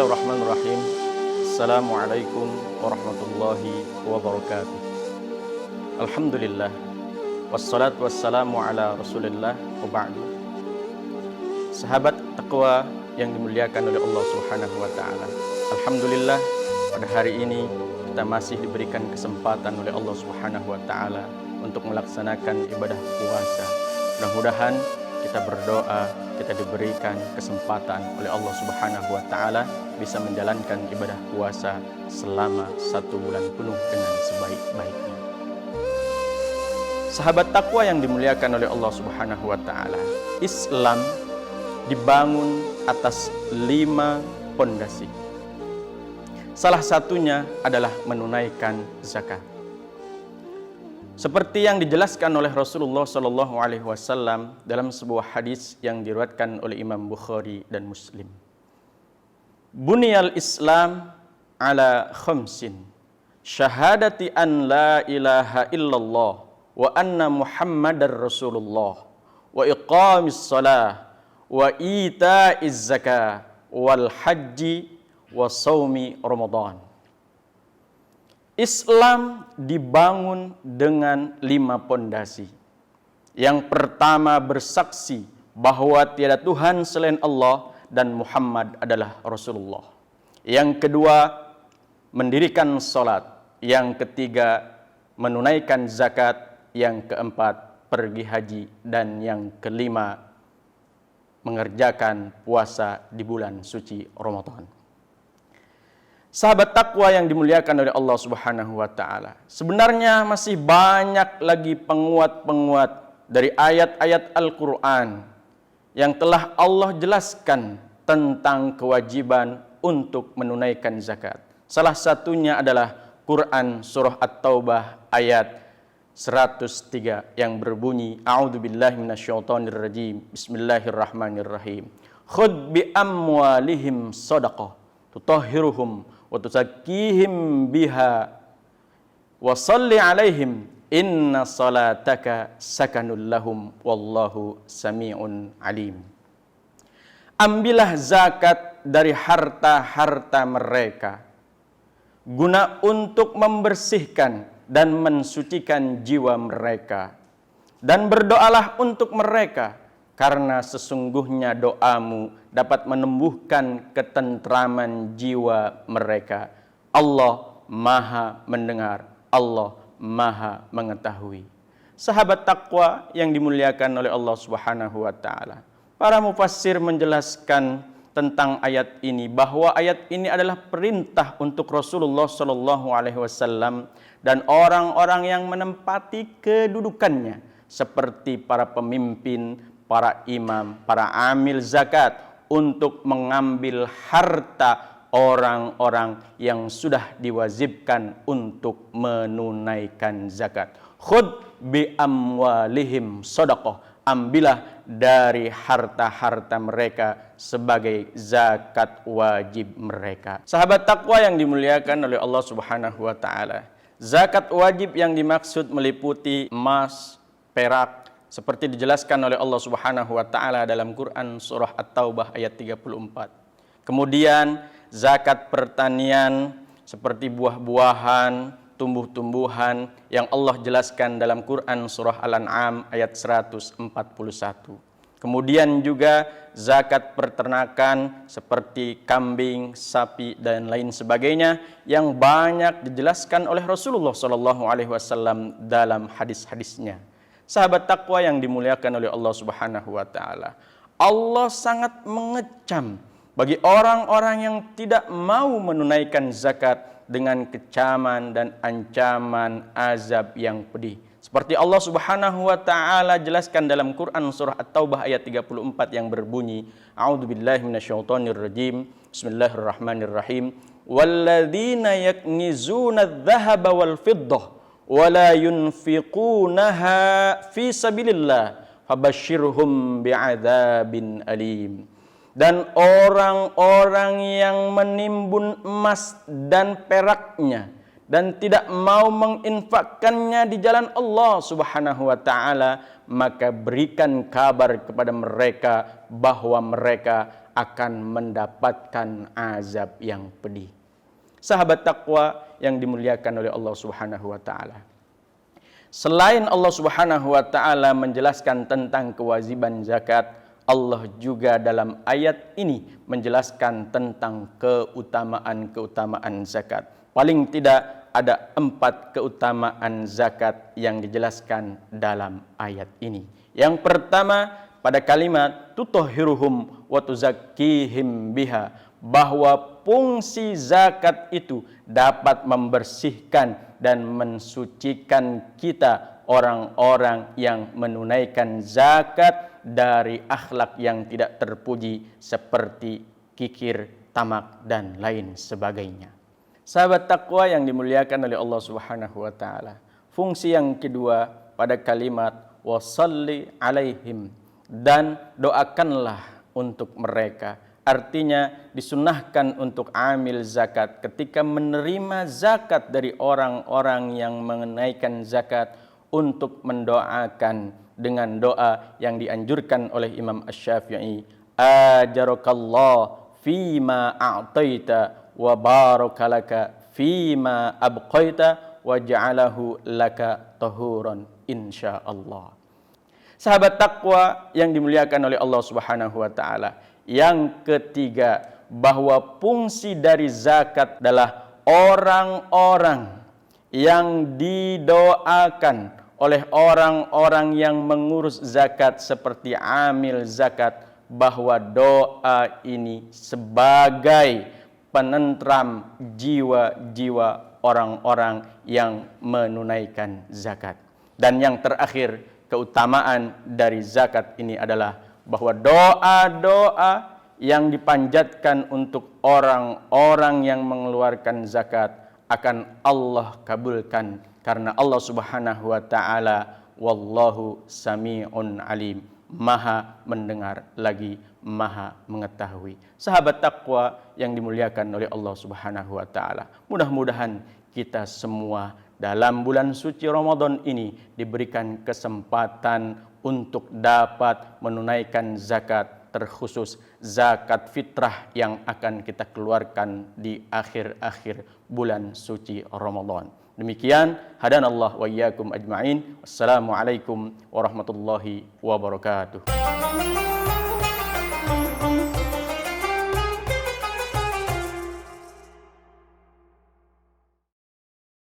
Bismillahirrahmanirrahim. Assalamualaikum warahmatullahi wabarakatuh. Alhamdulillah. Wassalatu wassalamu ala rasulillah wa ba'du. Sahabat taqwa yang dimuliakan oleh Allah Subhanahu wa ta'ala, alhamdulillah pada hari ini kita masih diberikan kesempatan oleh Allah Subhanahu wa ta'ala untuk melaksanakan ibadah puasa. Mudah-mudahan kita berdoa, kita diberikan kesempatan oleh Allah Subhanahu wa ta'ala bisa menjalankan ibadah puasa selama 1 bulan penuh dengan sebaik-baiknya. Sahabat takwa yang dimuliakan oleh Allah Subhanahu wa ta'ala, Islam dibangun atas 5 pondasi. Salah satunya adalah menunaikan zakat. Seperti yang dijelaskan oleh Rasulullah SAW dalam sebuah hadis yang diriwayatkan oleh Imam Bukhari dan Muslim. Buniyal Islam ala khamsin, syahadati an la ilaha illallah wa anna Muhammadar Rasulullah wa iqamis salah wa ita'iz zakah wal haji wa saumi Ramadan. Islam dibangun dengan 5 pondasi. Yang pertama, bersaksi bahwa tiada Tuhan selain Allah dan Muhammad adalah Rasulullah. Yang kedua, mendirikan salat. Yang ketiga, menunaikan zakat. Yang keempat, pergi haji. Dan yang kelima, mengerjakan puasa di bulan suci Ramadan. Sahabat takwa yang dimuliakan oleh Allah Subhanahu wa ta'ala, sebenarnya masih banyak lagi penguat-penguat dari ayat-ayat Al-Quran yang telah Allah jelaskan tentang kewajiban untuk menunaikan zakat. Salah satunya adalah Quran surah At-Taubah ayat 103 yang berbunyi, A'udzubillahi minasyaitonirrajim, Bismillahirrahmanirrahim. Khudh bi amwalihim shadaqah tutahhiruhum wa tuzakkihim biha wa shalli alaihim inna salataka sakanul lahum wallahu sami'un alim. Ambillah zakat dari harta-harta mereka guna untuk membersihkan dan mensucikan jiwa mereka, dan berdoalah untuk mereka karena sesungguhnya doamu dapat menumbuhkan ketentraman jiwa mereka. Allah Maha mendengar, Allah Maha mengetahui. Sahabat takwa yang dimuliakan oleh Allah Subhanahu wa ta'ala, para mufassir menjelaskan tentang ayat ini bahwa ayat ini adalah perintah untuk Rasulullah SAW dan orang-orang yang menempati kedudukannya seperti para pemimpin, para imam, para amil zakat untuk mengambil harta orang-orang yang sudah diwajibkan untuk menunaikan zakat. Khudh bi amwalihim shadaqah, ambillah dari harta-harta mereka sebagai zakat wajib mereka. Sahabat takwa yang dimuliakan oleh Allah Subhanahu wa ta'ala, zakat wajib yang dimaksud meliputi emas, perak, seperti dijelaskan oleh Allah Subhanahu wa ta'ala dalam Quran surah At-Taubah ayat 34. Kemudian zakat pertanian seperti buah-buahan, tumbuh-tumbuhan yang Allah jelaskan dalam Quran surah Al-An'am ayat 141. Kemudian juga zakat peternakan seperti kambing, sapi dan lain sebagainya yang banyak dijelaskan oleh Rasulullah SAW dalam hadis-hadisnya. Sahabat takwa yang dimuliakan oleh Allah Subhanahu wa ta'ala, Allah sangat mengecam bagi orang-orang yang tidak mau menunaikan zakat dengan kecaman dan ancaman azab yang pedih. Seperti Allah Subhanahu wa ta'ala jelaskan dalam Quran surah At-Taubah ayat 34 yang berbunyi, A'udzubillahi minasyaitonirrajim, Bismillahirrahmanirrahim. Walladzina yaknizuna adh-dhahaba wal fiddah wala yunfiqunaha fi sabilillah fabashshirhum bi'adzabin alim. Dan orang-orang yang menimbun emas dan peraknya dan tidak mau menginfakkannya di jalan Allah Subhanahu wa ta'ala, maka berikan kabar kepada mereka bahwa mereka akan mendapatkan azab yang pedih. Sahabat takwa yang dimuliakan oleh Allah Subhanahu wa taala. Selain Allah Subhanahu wa taala menjelaskan tentang kewajiban zakat, Allah juga dalam ayat ini menjelaskan tentang keutamaan-keutamaan zakat. Paling tidak ada 4 keutamaan zakat yang dijelaskan dalam ayat ini. Yang pertama, pada kalimat tutahhiruhum wa tuzakkihim biha, bahwa fungsi zakat itu dapat membersihkan dan mensucikan kita, orang-orang yang menunaikan zakat, dari akhlak yang tidak terpuji seperti kikir, tamak, dan lain sebagainya. Sahabat takwa yang dimuliakan oleh Allah Subhanahu wa taala. Fungsi yang kedua pada kalimat wasalli alaihim, dan doakanlah untuk mereka. Artinya disunahkan untuk amil zakat ketika menerima zakat dari orang-orang yang menunaikan zakat untuk mendoakan dengan doa yang dianjurkan oleh Imam Asy-Syafi'i, ajarakallah fima a'taita wa barakalaka fima abqaita wa ja'alahu laka tahuran insyaallah. Sahabat takwa yang dimuliakan oleh Allah Subhanahu wa taala. Yang ketiga, bahwa fungsi dari zakat adalah orang-orang yang didoakan oleh orang-orang yang mengurus zakat seperti amil zakat, bahwa doa ini sebagai penentram jiwa-jiwa orang-orang yang menunaikan zakat. Dan yang terakhir, keutamaan dari zakat ini adalah bahwa doa-doa yang dipanjatkan untuk orang-orang yang mengeluarkan zakat akan Allah kabulkan, karena Allah Subhanahu wa taala wallahu sami'un alim, maha mendengar lagi maha mengetahui. Sahabat takwa yang dimuliakan oleh Allah Subhanahu wa taala, mudah-mudahan kita semua dalam bulan suci Ramadan ini diberikan kesempatan untuk dapat menunaikan zakat, terkhusus zakat fitrah yang akan kita keluarkan di akhir-akhir bulan suci Ramadan. Demikian, hadanallah wa iyyakum ajma'in. Wassalamualaikum warahmatullahi wabarakatuh.